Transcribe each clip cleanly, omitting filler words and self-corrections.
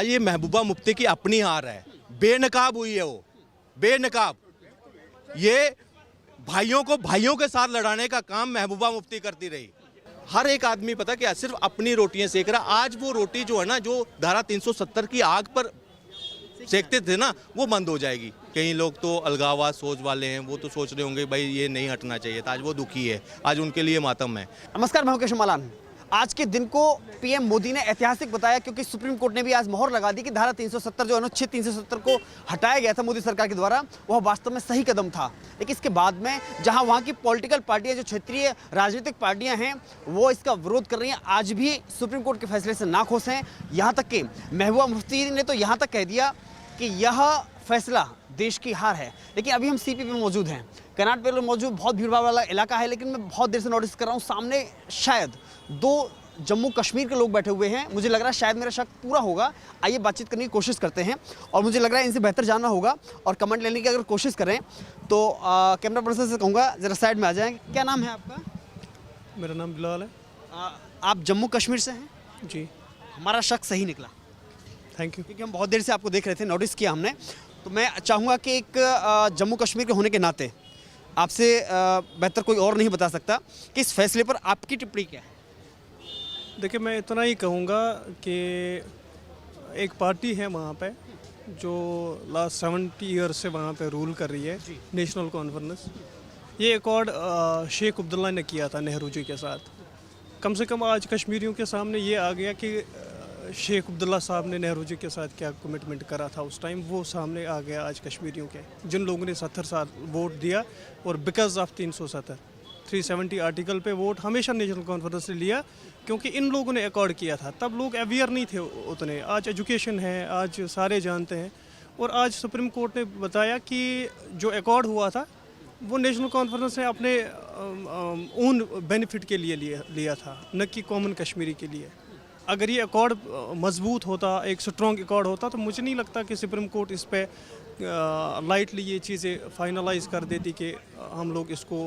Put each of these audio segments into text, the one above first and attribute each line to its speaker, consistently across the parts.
Speaker 1: ये महबूबा मुफ्ती की अपनी हार है, बेनकाब हुई है वो, बेनकाब। ये भाइयों को भाइयों के साथ लड़ाने का काम महबूबा मुफ्ती करती रही। हर एक आदमी पता क्या सिर्फ अपनी रोटियां सेक रहा। आज वो रोटी जो है ना, जो धारा 370 की आग पर सेकते थे ना, वो बंद हो जाएगी। कई लोग तो अलगाववाद सोच वाले हैं, वो तो सोच रहे होंगे भाई ये नहीं हटना चाहिए था। आज वो दुखी है, आज उनके लिए मातम है।
Speaker 2: नमस्कार, मैं मुकेश मालान। आज के दिन को पीएम मोदी ने ऐतिहासिक बताया, क्योंकि सुप्रीम कोर्ट ने भी आज मोहर लगा दी कि धारा 370 जो अनुच्छेद 370 को हटाया गया था मोदी सरकार के द्वारा, वह वास्तव में सही कदम था। लेकिन इसके बाद में जहां वहां की पॉलिटिकल पार्टियां, जो क्षेत्रीय राजनीतिक पार्टियां हैं, वो इसका विरोध कर रही हैं। आज भी सुप्रीम कोर्ट के फैसले से नाखुश हैं। यहाँ तक कि महबूबा मुफ्ती ने तो यहाँ तक कह दिया कि यह फैसला देश की हार है। लेकिन अभी हम सीपी में मौजूद हैं, कर्नाट पे मौजूद, बहुत भीड़भाड़ वाला इलाका है। लेकिन मैं बहुत देर से नोटिस कर रहा हूँ, सामने शायद 2 जम्मू कश्मीर के लोग बैठे हुए हैं। मुझे लग रहा है शायद मेरा शक पूरा होगा। आइए बातचीत करने की कोशिश करते हैं, और मुझे लग रहा है इनसे बेहतर जानना होगा और कमेंट लेने की अगर कोशिश करें तो कैमरा पर्सन से कहूँगा ज़रा साइड में आ जाएँ। क्या नाम है आपका?
Speaker 3: मेरा नाम बिलाल है।
Speaker 2: आप जम्मू कश्मीर से हैं?
Speaker 3: जी,
Speaker 2: हमारा शक सही निकला,
Speaker 3: थैंक यू।
Speaker 2: क्योंकि हम बहुत देर से आपको देख रहे थे, नोटिस किया हमने। तो मैं चाहूँगा कि एक जम्मू कश्मीर के होने के नाते आपसे बेहतर कोई और नहीं बता सकता कि इस फैसले पर आपकी टिप्पणी क्या है।
Speaker 3: देखिए, मैं इतना ही कहूँगा कि एक पार्टी है वहाँ पे जो लास्ट 70 ईयर से वहाँ पे रूल कर रही है, नेशनल कॉन्फ्रेंस। ये अकॉर्ड शेख अब्दुल्ला ने किया था नेहरू जी के साथ। कम से कम आज कश्मीरियों के सामने ये आ गया कि शेख अब्दुल्ला साहब ने नेहरू जी के साथ क्या कमिटमेंट करा था उस टाइम, वो सामने आ गया आज कश्मीरियों के, जिन लोगों ने 70 साल वोट दिया। और बिकॉज ऑफ 370 आर्टिकल पे वोट हमेशा नेशनल कॉन्फ्रेंस ने लिया, क्योंकि इन लोगों ने अकॉर्ड किया था। तब लोग अवेयर नहीं थे उतने। आज एजुकेशन है, आज सारे जानते हैं। और आज सुप्रीम कोर्ट ने बताया कि जो अकॉर्ड हुआ था वो नेशनल कॉन्फ्रेंस ने अपने ओन बेनिफिट के लिए लिया था, न कि कॉमन कश्मीरी के लिए। अगर ये अकॉर्ड मजबूत होता, एक स्ट्रॉन्ग अकॉर्ड होता, तो मुझे नहीं लगता कि सुप्रीम कोर्ट इस पे लाइटली ये चीज़ें फाइनलाइज कर देती कि हम लोग इसको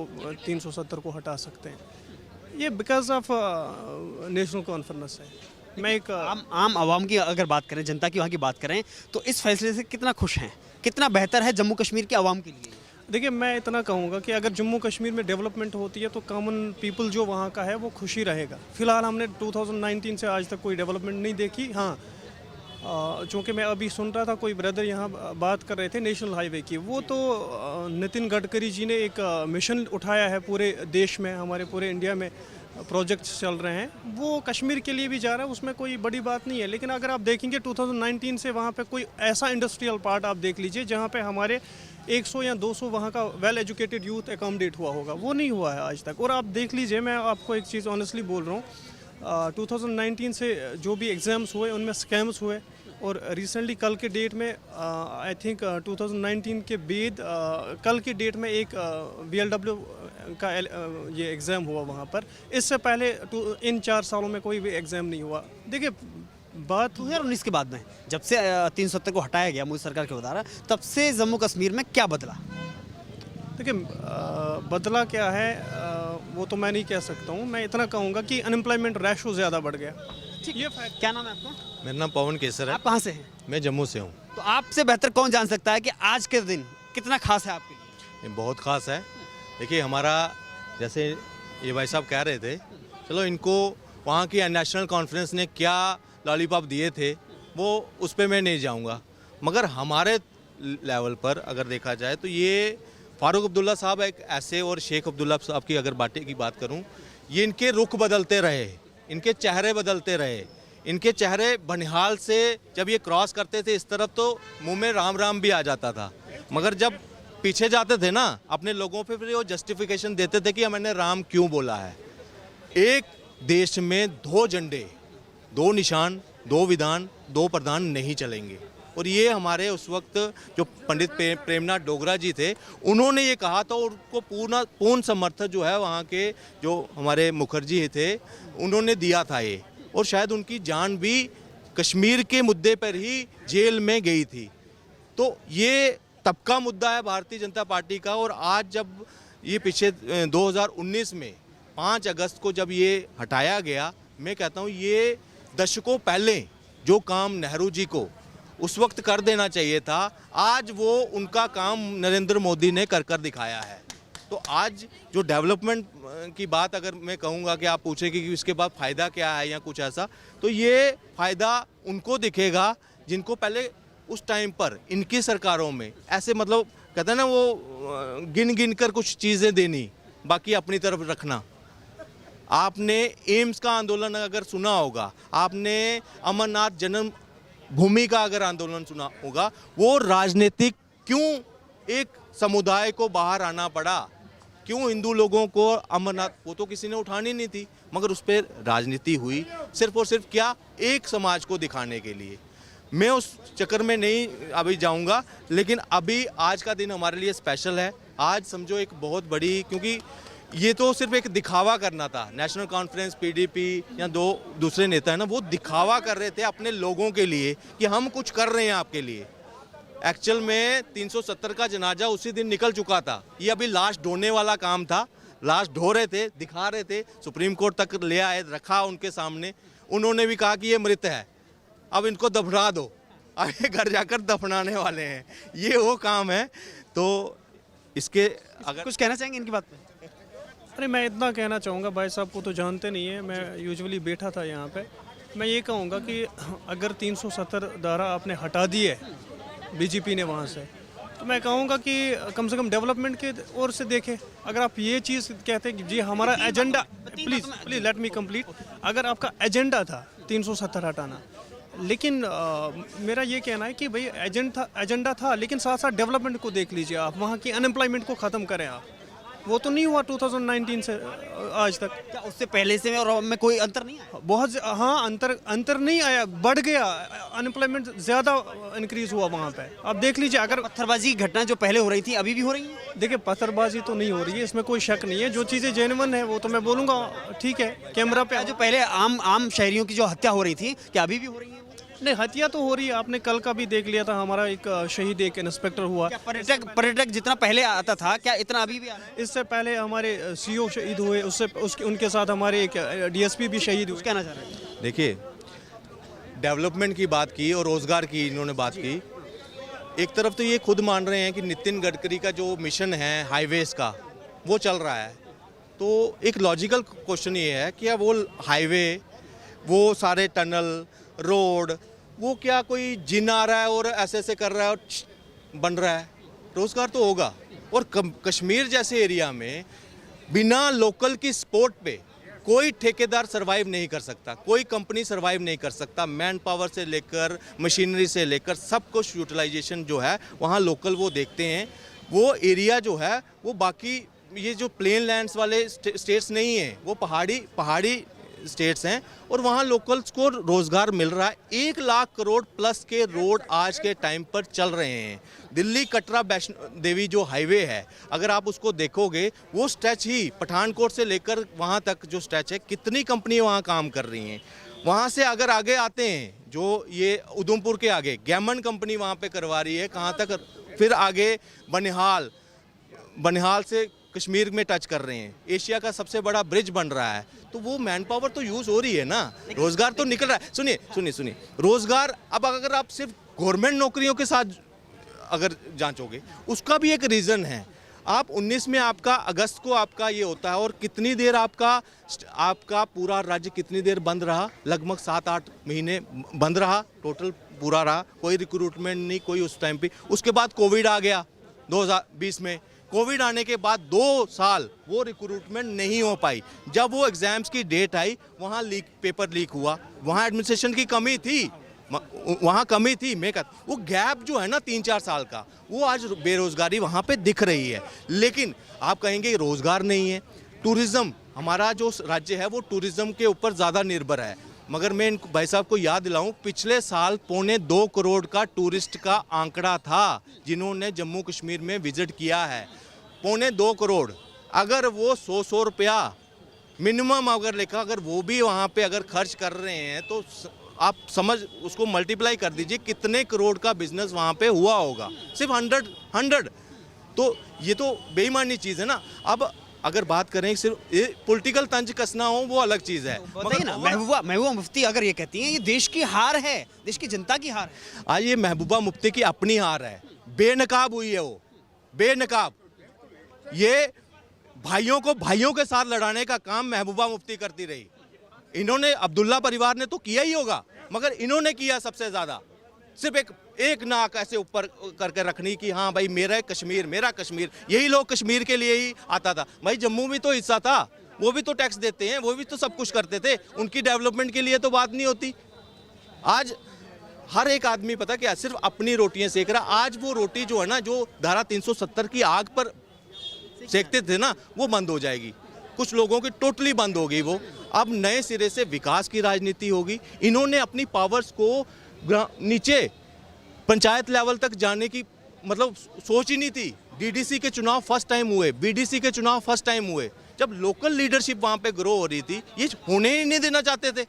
Speaker 3: 370 को हटा सकते हैं। ये बिकॉज ऑफ नेशनल कॉन्फ्रेंस है। मैं एक
Speaker 2: आम आवाम की अगर बात करें, जनता की वहाँ की बात करें, तो इस फैसले से कितना खुश हैं, कितना बेहतर है जम्मू कश्मीर के आवाम के लिए?
Speaker 3: देखिए, मैं इतना कहूँगा कि अगर जम्मू कश्मीर में डेवलपमेंट होती है तो कॉमन पीपल जो वहाँ का है वो खुशी रहेगा। फ़िलहाल हमने 2019 से आज तक कोई डेवलपमेंट नहीं देखी। हाँ, चूँकि मैं अभी सुन रहा था, कोई ब्रदर यहाँ बात कर रहे थे नेशनल हाईवे की, वो तो नितिन गडकरी जी ने एक मिशन उठाया है पूरे देश में, हमारे पूरे इंडिया में प्रोजेक्ट्स चल रहे हैं, वो कश्मीर के लिए भी जा रहा है, उसमें कोई बड़ी बात नहीं है। लेकिन अगर आप देखेंगे 2019 से वहाँ पे कोई ऐसा इंडस्ट्रियल पार्ट आप देख लीजिए जहाँ पे हमारे 100 या 200 वहाँ का वेल एजुकेटेड यूथ एकोमोडेट हुआ होगा, वो नहीं हुआ है आज तक। और आप देख लीजिए, मैं आपको एक चीज़ ऑनेस्टली बोल रहा हूँ, 2019 से जो भी एग्ज़ाम्स हुए उनमें स्कैम्स हुए। और रिसेंटली कल के डेट में आई थिंक 2019 के बाद कल के डेट में एक BLW का ये एग्ज़ाम हुआ वहाँ पर। इससे पहले इन 4 सालों में कोई भी एग्ज़ाम नहीं हुआ। देखिए, बात
Speaker 2: 2019 के बाद में जब से 370 को हटाया गया मोदी सरकार के द्वारा, तब से जम्मू कश्मीर में क्या बदला?
Speaker 3: देखिए, बदला क्या है वो तो मैं नहीं कह सकता हूँ। मैं इतना कहूँगा कि अनएम्प्लॉयमेंट रेशो ज़्यादा बढ़ गया।
Speaker 2: ये फैक्ट। क्या नाम है आपका?
Speaker 1: मेरा नाम पवन केसर है।
Speaker 2: आप कहाँ से हैं?
Speaker 1: मैं जम्मू से हूँ।
Speaker 2: तो आपसे बेहतर कौन जान सकता है कि आज के दिन कितना खास है आपके लिए?
Speaker 1: ये बहुत ख़ास है। देखिए, हमारा जैसे ये भाई साहब कह रहे थे, चलो इनको वहाँ की नेशनल कॉन्फ्रेंस ने क्या लॉलीपॉप दिए थे वो उस पर मैं नहीं जाऊँगा, मगर हमारे लेवल पर अगर देखा जाए तो ये फारूक अब्दुल्ला साहब एक ऐसे, और शेख अब्दुल्ला साहब की अगर बातें की बात करूँ, ये इनके रुख बदलते रहे, इनके चेहरे बदलते रहे। इनके चेहरे बनिहाल से जब ये क्रॉस करते थे इस तरफ तो मुंह में राम राम भी आ जाता था, मगर जब पीछे जाते थे ना अपने लोगों पे, फिर वो जस्टिफिकेशन देते थे कि मैंने राम क्यों बोला है। एक देश में 2 झंडे, 2 निशान, 2 विधान, 2 प्रधान नहीं चलेंगे। और ये हमारे उस वक्त जो पंडित प्रेमनाथ डोगरा जी थे, उन्होंने ये कहा था, और उनको पूर्ण समर्थन जो है वहाँ के जो हमारे मुखर्जी थे उन्होंने दिया था ये। और शायद उनकी जान भी कश्मीर के मुद्दे पर ही जेल में गई थी। तो ये तब का मुद्दा है भारतीय जनता पार्टी का। और आज जब ये पीछे 2019 में 5 अगस्त को जब ये हटाया गया, मैं कहता हूँ ये दशकों पहले जो काम नेहरू जी को उस वक्त कर देना चाहिए था, आज वो उनका काम नरेंद्र मोदी ने कर कर दिखाया है। तो आज जो डेवलपमेंट की बात अगर मैं कहूँगा कि आप पूछेंगे कि इसके बाद फ़ायदा क्या है या कुछ ऐसा, तो ये फ़ायदा उनको दिखेगा जिनको पहले उस टाइम पर इनकी सरकारों में ऐसे मतलब कहते हैं ना वो गिन गिन कर कुछ चीज़ें देनी, बाकी अपनी तरफ रखना। आपने एम्स का आंदोलन अगर सुना होगा, आपने अमरनाथ जन्म भूमि का अगर आंदोलन सुना होगा, वो राजनीतिक क्यों एक समुदाय को बाहर आना पड़ा, क्यों हिंदू लोगों को अमरनाथ, वो तो किसी ने उठानी नहीं थी, मगर उस पर राजनीति हुई सिर्फ और सिर्फ क्या, एक समाज को दिखाने के लिए। मैं उस चक्कर में नहीं अभी जाऊंगा, लेकिन अभी आज का दिन हमारे लिए स्पेशल है। आज समझो एक बहुत बड़ी, क्योंकि ये तो सिर्फ एक दिखावा करना था। नेशनल कॉन्फ्रेंस, पीडीपी या दो दूसरे नेता है ना, वो दिखावा कर रहे थे अपने लोगों के लिए कि हम कुछ कर रहे हैं आपके लिए। एक्चुअल में 370 का जनाजा उसी दिन निकल चुका था, ये अभी लाश ढोने वाला काम था। लाश ढो रहे थे, दिखा रहे थे, सुप्रीम कोर्ट तक ले आए, रखा उनके सामने। उन्होंने भी कहा कि ये मृत है, अब इनको दफना दो, आगे घर जाकर दफनाने वाले हैं। ये वो काम है। तो इसके अगर
Speaker 2: कुछ कहना चाहेंगे इनकी बात पे?
Speaker 3: अरे मैं इतना कहना चाहूँगा, भाई साहब को तो जानते नहीं है, मैं यूजुअली बैठा था यहाँ पे। मैं ये कहूँगा कि अगर 370 धारा आपने हटा दी है बीजेपी ने वहाँ से, तो मैं कहूँगा कि कम से कम डेवलपमेंट के ओर से देखें। अगर आप ये चीज़ कहते हैं कि जी हमारा agenda, please let me complete, अगर आपका एजेंडा था 370 हटाना, लेकिन मेरा ये कहना है कि भाई एजेंडा था, लेकिन साथ साथ डेवलपमेंट को देख लीजिए आप, वहाँ की अनएम्प्लॉयमेंट को ख़त्म करें आप। वो तो नहीं हुआ 2019 से आज तक।
Speaker 2: क्या उससे पहले से और अब में कोई अंतर नहीं आया?
Speaker 3: बहुत हाँ, अंतर नहीं आया, बढ़ गया, अनएम्प्लॉयमेंट ज़्यादा इंक्रीज हुआ वहाँ पे। आप देख लीजिए, अगर
Speaker 2: पत्थरबाजी की घटना जो पहले हो रही थी अभी भी हो रही है।
Speaker 3: देखिए पत्थरबाजी तो नहीं हो रही है, इसमें कोई शक नहीं है। जो चीज़ें जेन्युइन है वो तो मैं बोलूँगा ठीक है, कैमरा पे।
Speaker 2: जो पहले आम शहरियों की जो हत्या हो रही थी, क्या अभी भी हो रही है?
Speaker 3: नहीं, हत्या तो हो रही है। आपने कल का भी देख लिया था, हमारा एक शहीद, एक इंस्पेक्टर हुआ।
Speaker 2: क्या पर्यटक जितना पहले आता था, क्या इतना अभी भी आ रहा है?
Speaker 3: इससे पहले हमारे सीओ शहीद हुए, उनके साथ हमारे एक डीएसपी भी शहीद हुए।
Speaker 2: कहना चाह रहे हैं?
Speaker 1: देखिए, डेवलपमेंट की बात की और रोज़गार की इन्होंने बात की। एक तरफ तो ये खुद मान रहे हैं कि नितिन गडकरी का जो मिशन है हाईवेज़ का, वो चल रहा है। तो एक लॉजिकल क्वेश्चन ये है कि वो हाईवे, वो सारे टनल, रोड, वो क्या कोई जिन आ रहा है और ऐसे ऐसे कर रहा है और बन रहा है? रोज़गार तो होगा। और कश्मीर जैसे एरिया में बिना लोकल की सपोर्ट पे कोई ठेकेदार सरवाइव नहीं कर सकता, कोई कंपनी सरवाइव नहीं कर सकता। मैन पावर से लेकर मशीनरी से लेकर सब कुछ यूटिलाइजेशन जो है वहाँ लोकल वो देखते हैं। वो एरिया जो है वो बाकी ये जो प्लेन लैंड्स वाले स्टेट्स नहीं हैं, वो पहाड़ी स्टेट्स हैं और वहाँ लोकल्स को रोज़गार मिल रहा है। 1 लाख करोड़ प्लस के रोड आज के टाइम पर चल रहे हैं। दिल्ली कटरा वैष्णो देवी जो हाईवे है, अगर आप उसको देखोगे, वो स्ट्रेच ही पठानकोट से लेकर वहाँ तक जो स्ट्रेच है, कितनी कंपनी वहाँ काम कर रही हैं। वहाँ से अगर आगे आते हैं, जो ये उधमपुर के आगे गैमन कंपनी वहाँ पे करवा रही है, कहाँ तक, फिर आगे बनिहाल से कश्मीर में टच कर रहे हैं। एशिया का सबसे बड़ा ब्रिज बन रहा है। तो वो मैन पावर तो यूज़ हो रही है ना, रोज़गार तो निकल रहा है। सुनिए, रोज़गार अब अगर आप सिर्फ गवर्नमेंट नौकरियों के साथ अगर जांचोगे, उसका भी एक रीज़न है। आप 19 में आपका अगस्त को आपका ये होता है और कितनी देर आपका पूरा राज्य कितनी देर बंद रहा? लगभग 7-8 महीने बंद रहा, टोटल पूरा रहा, कोई रिक्रूटमेंट नहीं, कोई उस टाइम पे। उसके बाद कोविड आ गया 2020 में। कोविड आने के बाद 2 साल वो रिक्रूटमेंट नहीं हो पाई। जब वो एग्ज़ाम्स की डेट आई, वहाँ पेपर लीक हुआ, वहाँ एडमिनिस्ट्रेशन की कमी थी, वहाँ कमी थी। वो गैप जो है ना 3-4 साल का, वो आज बेरोज़गारी वहाँ पे दिख रही है। लेकिन आप कहेंगे रोज़गार नहीं है। टूरिज़्म, हमारा जो राज्य है वो टूरिज़्म के ऊपर ज़्यादा निर्भर है। मगर मैं इनको भाई साहब को याद दिलाऊं, पिछले साल 2.25 करोड़ का टूरिस्ट का आंकड़ा था जिन्होंने जम्मू कश्मीर में विजिट किया है। 2.25 करोड़। अगर वो 100 रुपया मिनिमम अगर लिखा, अगर वो भी वहाँ पे अगर खर्च कर रहे हैं, तो आप समझ उसको मल्टीप्लाई कर दीजिए कितने करोड़ का बिजनेस वहाँ पे हुआ होगा। सिर्फ 100। तो ये तो बेईमानी चीज़ है ना। अब अगर बात करें सिर्फ ये पॉलिटिकल तंज कसना हो वो अलग चीज़ है।
Speaker 2: बताइए ना, महबूबा मुफ्ती अगर ये कहती हैं ये देश की हार है, देश की जनता की हार है।
Speaker 1: आज ये महबूबा मुफ्ती की अपनी हार है, बेनकाब हुई है वो, बेनकाब। ये भाइयों को भाइयों के साथ लड़ाने का काम महबूबा मुफ्ती करती रही। इन्होंने, अब्दुल्ला परिवार ने तो किया ही होगा, मगर इन्होंने किया सबसे ज़्यादा। सिर्फ एक नाक ऐसे ऊपर करके रखनी कि हाँ भाई मेरा कश्मीर, मेरा कश्मीर, यही लोग कश्मीर के लिए ही आता था। भाई जम्मू भी तो हिस्सा था, वो भी तो टैक्स देते हैं, वो भी तो सब कुछ करते थे, उनकी डेवलपमेंट के लिए तो बात नहीं होती। आज हर एक आदमी पता क्या सिर्फ अपनी रोटियां सेक रहा। आज वो रोटी जो है ना, जो धारा 370 की आग पर सेकते थे ना, वो बंद हो जाएगी। कुछ लोगों की टोटली बंद होगी वो। अब नए सिरे से विकास की राजनीति होगी। इन्होंने अपनी पावर्स को नीचे पंचायत लेवल तक जाने की मतलब सोच ही नहीं थी। डीडीसी के चुनाव फर्स्ट टाइम हुए, बीडीसी के चुनाव फर्स्ट टाइम हुए, जब लोकल लीडरशिप वहाँ पे ग्रो हो रही थी, ये होने ही नहीं देना चाहते थे।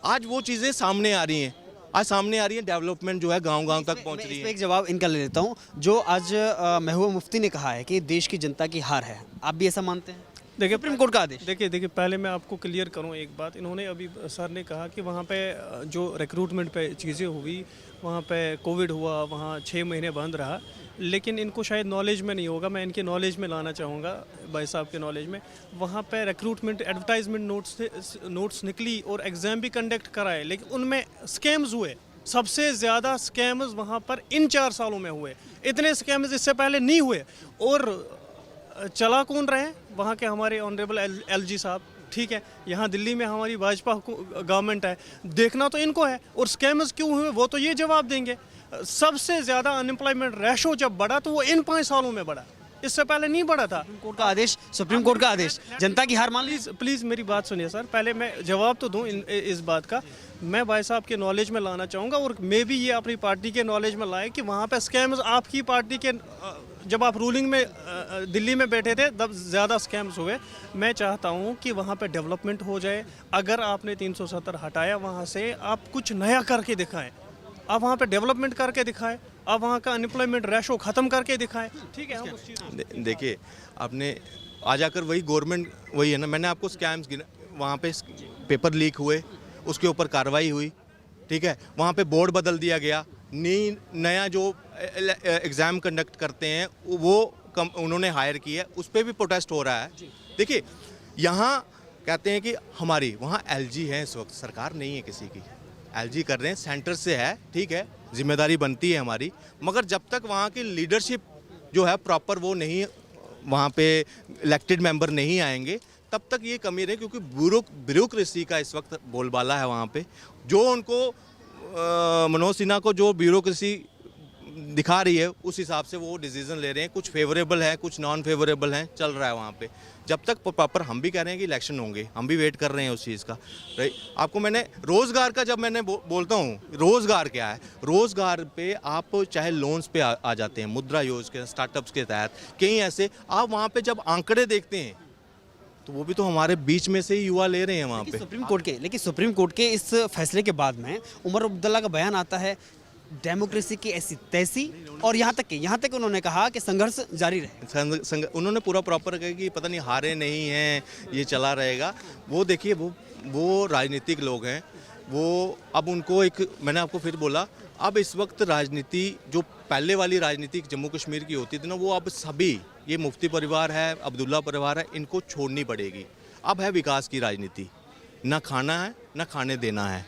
Speaker 1: आज वो चीज़ें सामने आ रही हैं, आज सामने आ रही है, डेवलपमेंट जो है गांव-गांव तक पहुंच रही है।
Speaker 2: एक जवाब इनका ले लेता हूं, जो आज महबूबा मुफ्ती ने कहा है कि देश की जनता की हार है, आप भी ऐसा मानते हैं?
Speaker 3: देखिए
Speaker 2: सुप्रीम कोर्ट का आदेश।
Speaker 3: देखिए पहले मैं आपको क्लियर करूं एक बात। इन्होंने अभी सर ने कहा कि वहाँ पे जो रिक्रूटमेंट पे चीज़ें हुई, वहाँ पे कोविड हुआ, वहाँ 6 महीने बंद रहा, लेकिन इनको शायद नॉलेज में नहीं होगा। मैं इनके नॉलेज में लाना चाहूँगा, भाई साहब के नॉलेज में। वहाँ पे रिक्रूटमेंट एडवर्टाइजमेंट नोट्स निकली और एग्ज़ाम भी कंडक्ट कराए, लेकिन उनमें स्कैम्स हुए। सबसे ज़्यादा स्कैम्स वहाँ पर इन 4 सालों में हुए। इतने स्कैम्स इससे पहले नहीं हुए। और चला कौन रहे? वहाँ के हमारे ऑनरेबल एलजी साहब, ठीक है। यहाँ दिल्ली में हमारी भाजपा गवर्नमेंट है, देखना तो इनको है। और स्कैम्स क्यों हुए वो तो ये जवाब देंगे। सबसे ज़्यादा अनएम्प्लॉयमेंट रेशो जब बढ़ा तो वो इन 5 सालों में बढ़ा, इससे पहले नहीं बढ़ा था।
Speaker 2: सुप्रीम कोर्ट का आदेश, जनता की हार मान ली।
Speaker 3: प्लीज़ मेरी बात सुनिए सर, पहले मैं जवाब तो दूं इस बात का। मैं भाई साहब के नॉलेज में लाना चाहूँगा, और मे भी ये अपनी पार्टी के नॉलेज में लाए कि वहाँ पे स्कैम्स आपकी पार्टी के, जब आप रूलिंग में दिल्ली में बैठे थे तब ज़्यादा स्कैम्स हुए। मैं चाहता हूँ कि वहाँ पे डेवलपमेंट हो जाए। अगर आपने 370 हटाया वहाँ से, आप कुछ नया करके दिखाएं। आप वहाँ पे डेवलपमेंट करके दिखाएं, आप वहाँ का अनएम्प्लॉयमेंट रेशो ख़त्म करके दिखाएं, ठीक है। हम उस चीज़
Speaker 1: देखिए, आपने आ जाकर वही गवर्नमेंट वही है ना। मैंने आपको स्कैम्स वहाँ पे पेपर लीक हुए, उसके ऊपर कार्रवाई हुई, ठीक है। वहाँ पे बोर्ड बदल दिया गया, नया जो एग्ज़ाम कंडक्ट करते हैं वो उन्होंने हायर किया है, उस पर भी प्रोटेस्ट हो रहा है। देखिए, यहाँ कहते हैं कि हमारी वहाँ एलजी है, इस वक्त सरकार नहीं है किसी की। एलजी कर रहे हैं, सेंटर से है, ठीक है, जिम्मेदारी बनती है हमारी। मगर जब तक वहाँ की लीडरशिप जो है प्रॉपर वो नहीं, वहाँ पे इलेक्टेड मेंबर नहीं आएंगे, तब तक ये कमी रहे। क्योंकि ब्यूरोक्रेसी का इस वक्त बोलबाला है वहाँ पे। जो उनको मनोज सिन्हा को जो ब्यूरोक्रेसी दिखा रही है, उस हिसाब से वो डिसीजन ले रहे हैं। कुछ फेवरेबल है, कुछ नॉन फेवरेबल हैं, चल रहा है वहाँ पे। जब तक प्रॉपर, हम भी कह रहे हैं कि इलेक्शन होंगे, हम भी वेट कर रहे हैं उस चीज़ का। आपको मैंने रोज़गार का जब मैंने बोलता हूँ, रोज़गार क्या है, रोज़गार पे आप चाहे लोन्स पे आ जाते हैं, मुद्रा योजना के स्टार्टअप्स के तहत कई ऐसे, आप वहाँ पे जब आंकड़े देखते हैं तो वो भी तो हमारे बीच में से ही युवा ले रहे हैं वहाँ पे।
Speaker 2: लेकिन सुप्रीम कोर्ट के इस फैसले के बाद में उमर अब्दुल्ला का बयान आता है, डेमोक्रेसी की ऐसी तैसी, और यहाँ तक उन्होंने कहा कि संघर्ष जारी रहे।
Speaker 1: उन्होंने पूरा प्रॉपर कहा कि पता नहीं हारे नहीं हैं, ये चला रहेगा। वो देखिए, वो राजनीतिक लोग हैं, वो अब उनको एक, मैंने आपको फिर बोला, अब इस वक्त राजनीति जो पहले वाली राजनीति जम्मू कश्मीर की होती थी ना, वो अब सभी, ये मुफ्ती परिवार है, अब्दुल्ला परिवार है, इनको छोड़नी पड़ेगी। अब है विकास की राजनीति, ना खाना है ना खाने देना है।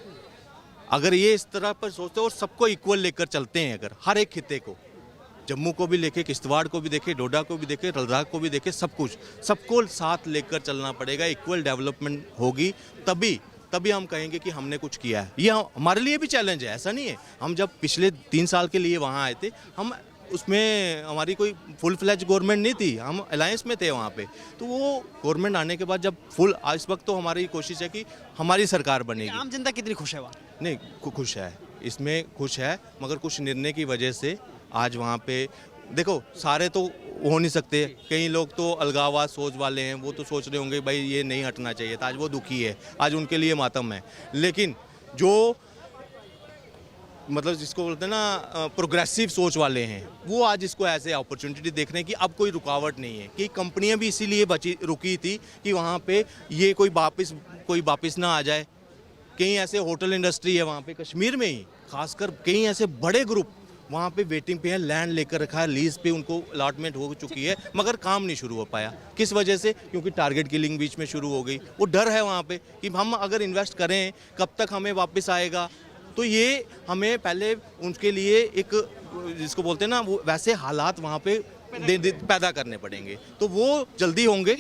Speaker 1: अगर ये इस तरह पर सोचते और सबको इक्वल लेकर चलते हैं, अगर हर एक खिते को, जम्मू को भी लेके, किश्तवाड़ को भी देखे, डोडा को भी देखे, लद्दाख को भी देखे, सब कुछ सबको साथ लेकर चलना पड़ेगा। इक्वल डेवलपमेंट होगी तभी हम कहेंगे कि हमने कुछ किया है। ये हमारे लिए भी चैलेंज है, ऐसा नहीं है। हम जब पिछले 3 साल के लिए वहाँ आए थे, हम उसमें हमारी कोई फुल फ्लैज गवर्नमेंट नहीं थी, हम अलायंस में थे वहाँ पे। तो वो गवर्नमेंट आने के बाद जब इस वक्त तो हमारी कोशिश है कि हमारी सरकार बनेगी।
Speaker 2: आम जनता कितनी खुश है वहाँ?
Speaker 1: नहीं, खुश है, इसमें खुश है, मगर कुछ निर्णय की वजह से आज वहाँ पे देखो, सारे तो हो नहीं सकते। कई लोग तो अलगाववाद सोच वाले हैं, वो तो सोच रहे होंगे भाई ये नहीं हटना चाहिए था, आज वो दुखी है, आज उनके लिए मातम है। लेकिन जो मतलब जिसको बोलते हैं ना प्रोग्रेसिव सोच वाले हैं, वो आज इसको ऐसे अपॉर्चुनिटी देख रहे हैं कि अब कोई रुकावट नहीं है। कि कंपनियां भी इसीलिए रुकी थी कि वहाँ पे ये कोई वापस ना आ जाए। कई ऐसे होटल इंडस्ट्री है वहाँ पे कश्मीर में ही, खासकर कई ऐसे बड़े ग्रुप वहाँ पे वेटिंग पे है, लैंड लेकर रखा है, लीज पे उनको अलॉटमेंट हो चुकी है, मगर काम नहीं शुरू हो पाया। किस वजह से? क्योंकि टारगेट किलिंग बीच में शुरू हो गई। वो डर है वहाँ पे कि हम अगर इन्वेस्ट करें कब तक हमें वापस आएगा। तो ये हमें पहले उनके लिए एक जिसको बोलते हैं ना वो वैसे हालात वहाँ पे पैदा करने पड़ेंगे, तो वो जल्दी होंगे।